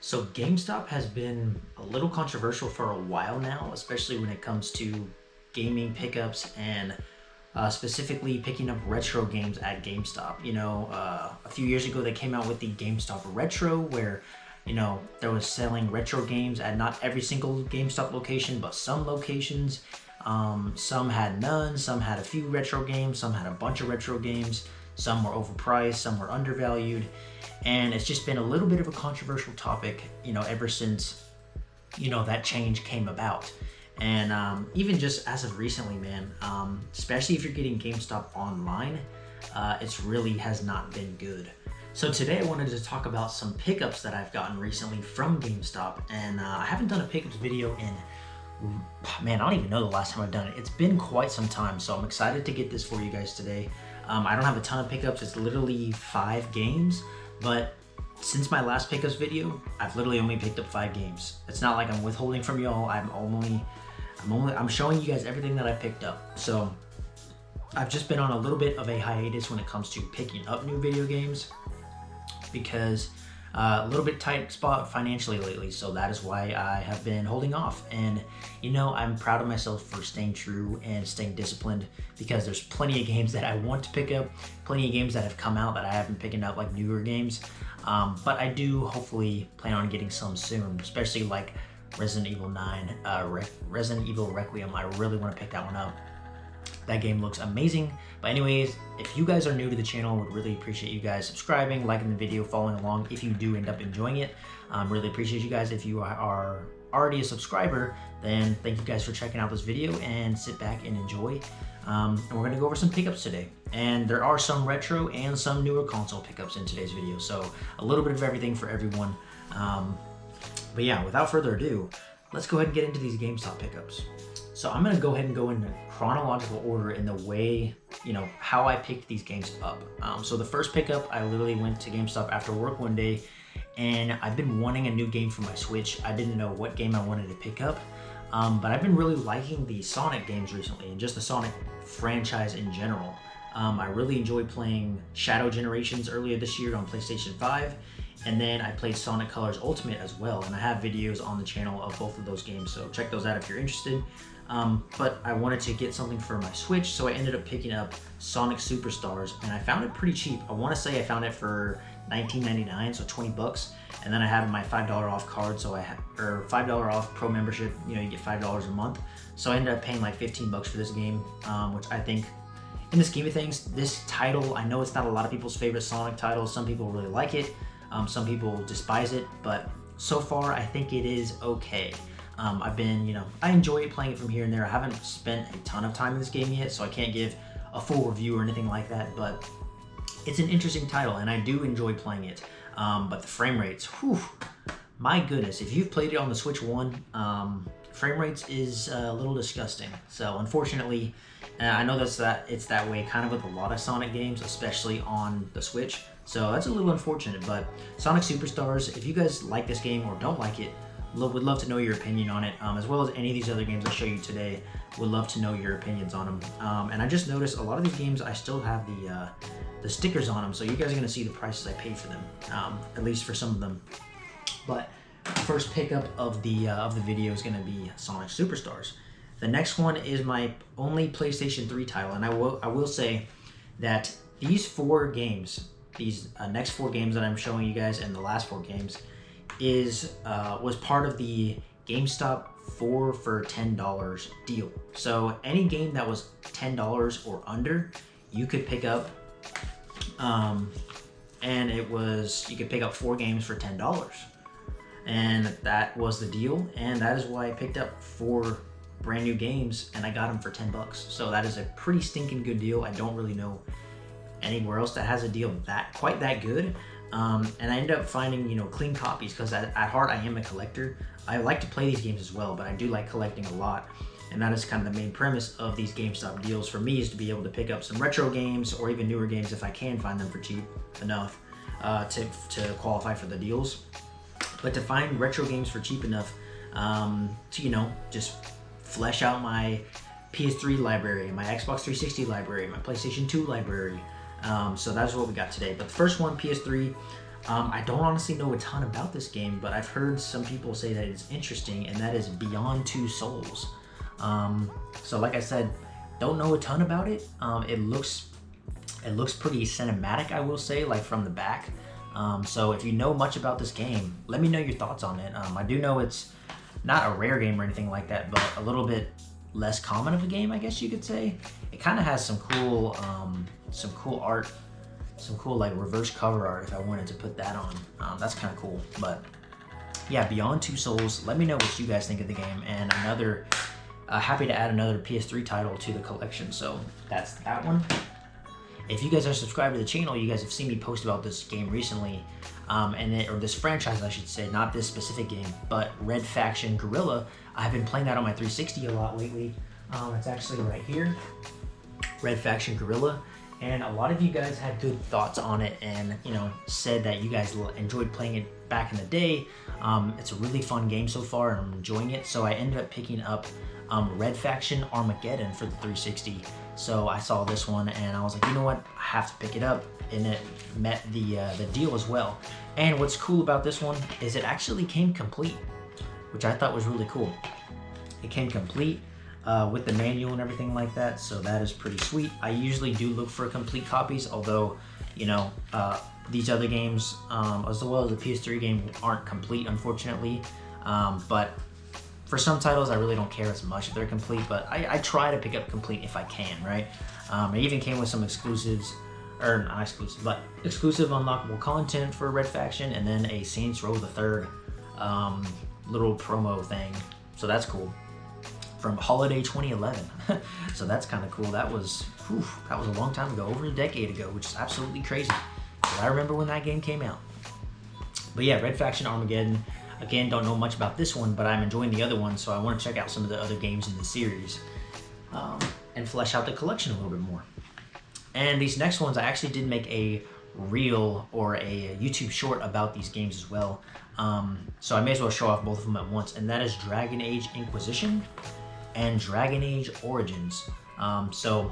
So GameStop has been a little controversial for a while now, especially when it comes to gaming pickups and specifically picking up retro games at GameStop. A few years ago they came out with the GameStop Retro where, there was selling retro games at not every single GameStop location, but some locations. Some had none, some had a few retro games, some had a bunch of retro games, some were overpriced, some were undervalued. And it's just been a little bit of a controversial topic, ever since, that change came about. And even just as of recently, man, especially if you're getting GameStop online, it's really has not been good. So today I wanted to talk about some pickups that I've gotten recently from GameStop. And I haven't done a pickups video in, man, I don't even know the last time I've done it. It's been quite some time, so I'm excited to get this for you guys today. I don't have a ton of pickups. It's literally 5 games. But since my last pickups video, I've literally only picked up 5 games. It's not like I'm withholding from y'all. I'm showing you guys everything that I picked up. So I've just been on a little bit of a hiatus when it comes to picking up new video games because a little bit tight spot financially lately. So that is why I have been holding off. And I'm proud of myself for staying true and staying disciplined because there's plenty of games that I want to pick up, plenty of games that have come out that I haven't picked up, like newer games. But I do hopefully plan on getting some soon, especially like Resident Evil 9, Resident Evil Requiem. I really want to pick that one up. That game looks amazing. But anyways, if you guys are new to the channel, I would really appreciate you guys subscribing, liking the video, following along if you do end up enjoying it. Really appreciate you guys. If you are already a subscriber, then thank you guys for checking out this video and sit back and enjoy. And we're going to go over some pickups today. And there are some retro and some newer console pickups in today's video. So a little bit of everything for everyone. But yeah, without further ado, let's go ahead and get into these GameStop pickups. So I'm going to go ahead and go in chronological order in the way, how I picked these games up. So the first pickup, I literally went to GameStop after work one day, and I've been wanting a new game for my Switch. I didn't know what game I wanted to pick up, but I've been really liking the Sonic games recently and just the Sonic franchise in general. I really enjoyed playing Shadow Generations earlier this year on PlayStation 5. And then I played Sonic Colors Ultimate as well, and I have videos on the channel of both of those games, so check those out if you're interested. But I wanted to get something for my Switch, so I ended up picking up Sonic Superstars, and I found it pretty cheap. I want to say I found it for $19.99, so 20 bucks. And then I had my $5 off card, so or $5 off pro membership. You get $5 a month. So I ended up paying like 15 bucks for this game, which I think, in the scheme of things, this title, I know it's not a lot of people's favorite Sonic title. Some people really like it. Some people despise it, but so far I think it is okay. I've been, I enjoy playing it from here and there. I haven't spent a ton of time in this game yet, so I can't give a full review or anything like that, but it's an interesting title and I do enjoy playing it. But the frame rates, whew, my goodness, if you've played it on the Switch 1, frame rates is a little disgusting. So unfortunately, I know it's that way kind of with a lot of Sonic games, especially on the Switch. So that's a little unfortunate, but Sonic Superstars, if you guys like this game or don't like it, would love to know your opinion on it, as well as any of these other games I show you today. Would love to know your opinions on them. And I just noticed a lot of these games I still have the stickers on them, so you guys are going to see the prices I paid for them, at least for some of them. But first pickup of the video is going to be Sonic Superstars. The next one is my only PlayStation 3 title, and I will say that these 4 games, these next 4 games that I'm showing you guys and the last 4 games was part of the GameStop 4 for $10 deal. So any game that was $10 or under, you could pick up, and you could pick up 4 games for $10. And that was the deal, and that is why I picked up 4 brand new games and I got them for 10 bucks. So that is a pretty stinking good deal. I don't really know anywhere else that has a deal quite that good. And I ended up finding, clean copies because at heart I am a collector. I like to play these games as well, but I do like collecting a lot. And that is kind of the main premise of these GameStop deals for me, is to be able to pick up some retro games or even newer games if I can find them for cheap enough to qualify for the deals. But to find retro games for cheap enough to, just flesh out my PS3 library, my Xbox 360 library, my PlayStation 2 library. So that's what we got today. But the first one, PS3, I don't honestly know a ton about this game, but I've heard some people say that it's interesting, and that is Beyond Two Souls. So like I said, don't know a ton about it. It looks pretty cinematic, I will say, like from the back. So if you know much about this game, let me know your thoughts on it. I do know it's not a rare game or anything like that, but a little bit less common of a game, I guess you could say. It kind of has some cool art, some cool like reverse cover art if I wanted to put that on. That's kind of cool. But yeah, Beyond Two Souls, let me know what you guys think of the game. And another, happy to add another PS3 title to the collection. So that's that one. If you guys are subscribed to the channel, you guys have seen me post about this game recently, or this franchise, I should say, not this specific game, but Red Faction Guerrilla. I've been playing that on my 360 a lot lately. It's actually right here, Red Faction Guerrilla, and a lot of you guys had good thoughts on it, and said that you guys enjoyed playing it back in the day. It's a really fun game so far, and I'm enjoying it. So I ended up picking up Red Faction Armageddon for the 360. So I saw this one and I was like, you know what, I have to pick it up, and it met the deal as well. And what's cool about this one is it actually came complete, which I thought was really cool. It came complete with the manual and everything like that, so that is pretty sweet. I usually do look for complete copies, although these other games, as well as the PS3 game, aren't complete, unfortunately. But for some titles, I really don't care as much if they're complete, but I try to pick up complete if I can, right? It even came with some exclusives, or not exclusive, but exclusive unlockable content for Red Faction, and then a Saints Row the Third little promo thing. So that's cool. From holiday 2011. So that's kind of cool. That was a long time ago, over a decade ago, which is absolutely crazy. But I remember when that game came out. But yeah, Red Faction Armageddon. Again, don't know much about this one, but I'm enjoying the other one, so I want to check out some of the other games in the series and flesh out the collection a little bit more. And these next ones, I actually did make a reel or a YouTube short about these games as well. So I may as well show off both of them at once, and that is Dragon Age Inquisition and Dragon Age Origins. So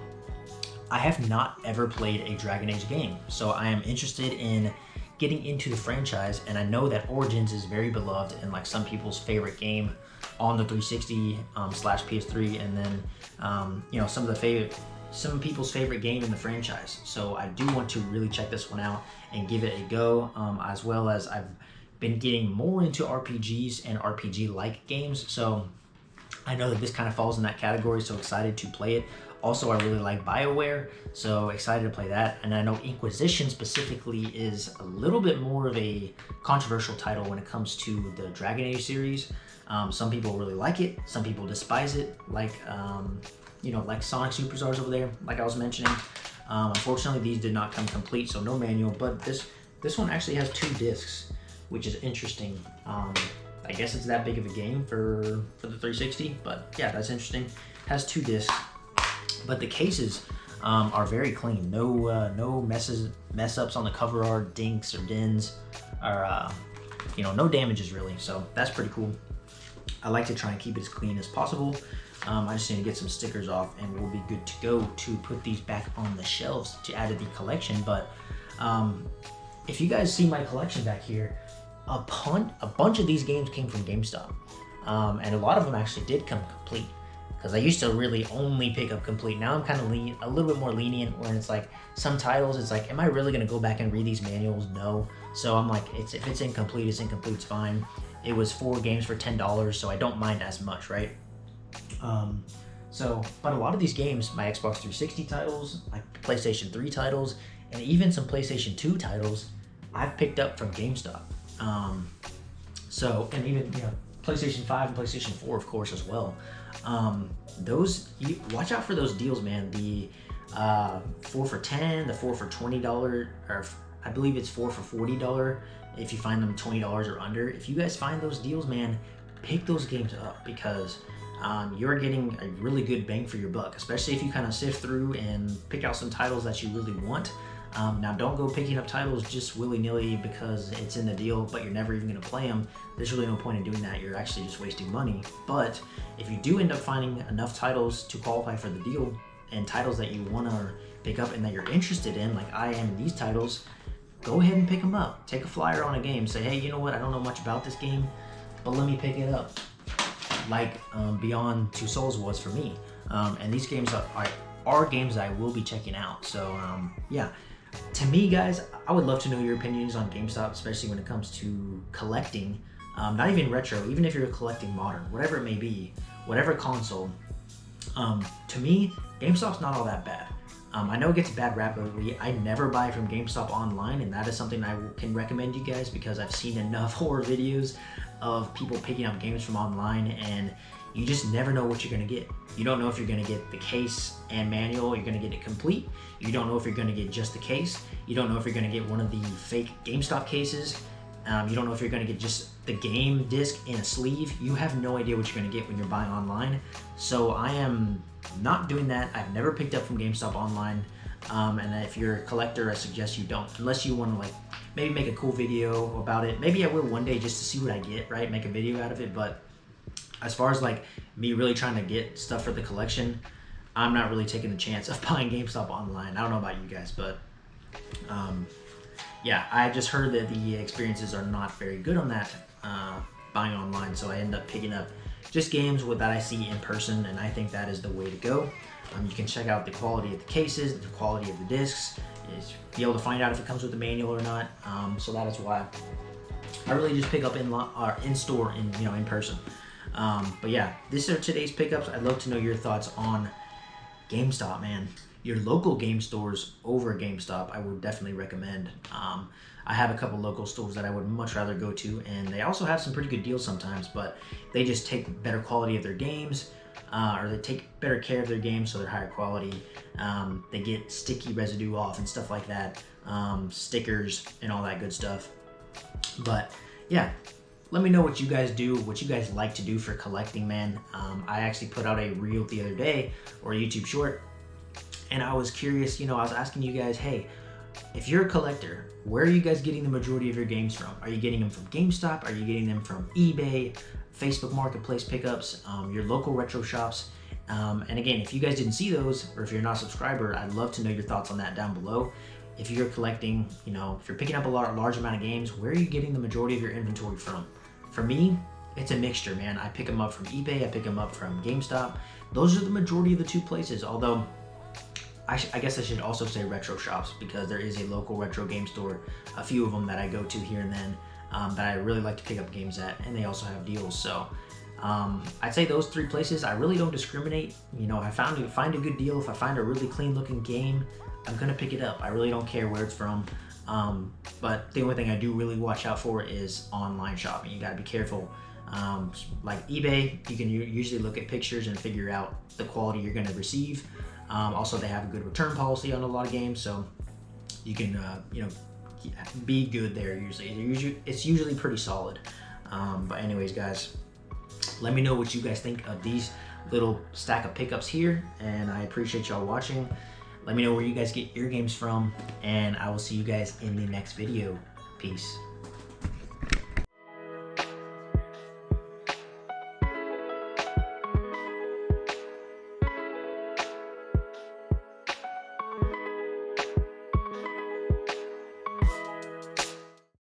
I have not ever played a Dragon Age game, so I am interested in getting into the franchise, and I know that Origins is very beloved and like some people's favorite game on the 360 slash PS3, and then some people's favorite game in the franchise. So I do want to really check this one out and give it a go, as well as I've been getting more into RPGs and RPG-like games, so I know that this kind of falls in that category, so excited to play it. Also, I really like BioWare, so excited to play that. And I know Inquisition specifically is a little bit more of a controversial title when it comes to the Dragon Age series. Some people really like it, some people despise it, like like Sonic Superstars over there, like I was mentioning. Unfortunately, these did not come complete, so no manual, but this one actually has 2 discs, which is interesting. I guess it's that big of a game for the 360, but yeah, that's interesting. It has 2 discs. But the cases are very clean. No mess ups on the cover art, dinks or dins, or no damages really. So that's pretty cool. I like to try and keep it as clean as possible. I just need to get some stickers off, and we'll be good to go to put these back on the shelves to add to the collection. But if you guys see my collection back here, a bunch of these games came from GameStop, and a lot of them actually did come complete. Because I used to really only pick up complete. Now I'm kind of a little bit more lenient, where it's like some titles, it's like, am I really going to go back and read these manuals? No. So I'm like, if it's incomplete, it's incomplete, it's fine. It was 4 games for $10, so I don't mind as much, right? But a lot of these games, my Xbox 360 titles, my PlayStation 3 titles, and even some PlayStation 2 titles, I've picked up from GameStop. And even PlayStation 5 and PlayStation 4, of course, as well. Watch out for those deals, man. The 4 for $10, the 4 for $20, or I believe it's 4 for $40 if you find them $20 or under. If you guys find those deals, man, pick those games up, because you're getting a really good bang for your buck, especially if you kind of sift through and pick out some titles that you really want. Now, don't go picking up titles just willy-nilly because it's in the deal, but you're never even going to play them. There's really no point in doing that. You're actually just wasting money. But if you do end up finding enough titles to qualify for the deal, and titles that you want to pick up and that you're interested in, like I am in these titles, go ahead and pick them up. Take a flyer on a game. Say, hey, you know what? I don't know much about this game, but let me pick it up. Like Beyond Two Souls was for me. And these games are games I will be checking out. So yeah, to me, guys, I would love to know your opinions on GameStop, especially when it comes to collecting. Not even retro, even if you're collecting modern, whatever it may be, whatever console. To me, GameStop's not all that bad. I know it gets a bad rap lately. I never buy from GameStop online, and that is something I can recommend you guys because I've seen enough horror videos of people picking up games from online, and you just never know what you're gonna get. You don't know if you're gonna get the case and manual, you're gonna get it complete. You don't know if you're gonna get just the case. You don't know if you're gonna get one of the fake GameStop cases. You don't know if you're gonna get just the game disc in a sleeve. You have no idea what you're gonna get when you're buying online. So I am not doing that. I've never picked up from GameStop online. And if you're a collector, I suggest you don't, unless you want to like maybe make a cool video about it. Maybe I will one day just to see what I get, right? Make a video out of it. But as far as like me really trying to get stuff for the collection, I'm not really taking the chance of buying GameStop online. I don't know about you guys, but yeah, I just heard that the experiences are not very good on that buying online. So I end up picking up just games that I see in person, and I think that is the way to go. You can check out the quality of the cases, the quality of the discs, be able to find out if it comes with a manual or not. So that is why I really just pick up in store, in person. But yeah, these are today's pickups. I'd love to know your thoughts on GameStop, man. Your local game stores over GameStop, I would definitely recommend. I have a couple local stores that I would much rather go to, and they also have some pretty good deals sometimes, but they just take better quality of their games, or they take better care of their games so they're higher quality. They get sticky residue off and stuff like that, stickers and all that good stuff. But yeah, let me know what you guys do, what you guys like to do for collecting, man. I actually put out a reel the other day, or a YouTube short, and I was curious, I was asking you guys, hey, if you're a collector, where are you guys getting the majority of your games from? Are you getting them from GameStop? Are you getting them from eBay, Facebook Marketplace pickups, your local retro shops? And again, if you guys didn't see those, or if you're not a subscriber, I'd love to know your thoughts on that down below. If you're collecting, if you're picking up a large amount of games, where are you getting the majority of your inventory from? For me, it's a mixture, man. I pick them up from eBay, I pick them up from GameStop. Those are the majority of the two places, although I guess I should also say retro shops, because there is a local retro game store, a few of them that I go to here and then, that I really like to pick up games at, and they also have deals. So I'd say those three places. I really don't discriminate. If I find a good deal, if I find a really clean looking game, I'm gonna pick it up. I really don't care where it's from. But the only thing I do really watch out for is online shopping. You gotta be careful. Like eBay, you can usually look at pictures and figure out the quality you're gonna receive. Also, they have a good return policy on a lot of games, so you can, be good there. It's usually pretty solid. But anyways, guys, let me know what you guys think of these little stack of pickups here, and I appreciate y'all watching. Let me know where you guys get your games from, and I will see you guys in the next video. Peace.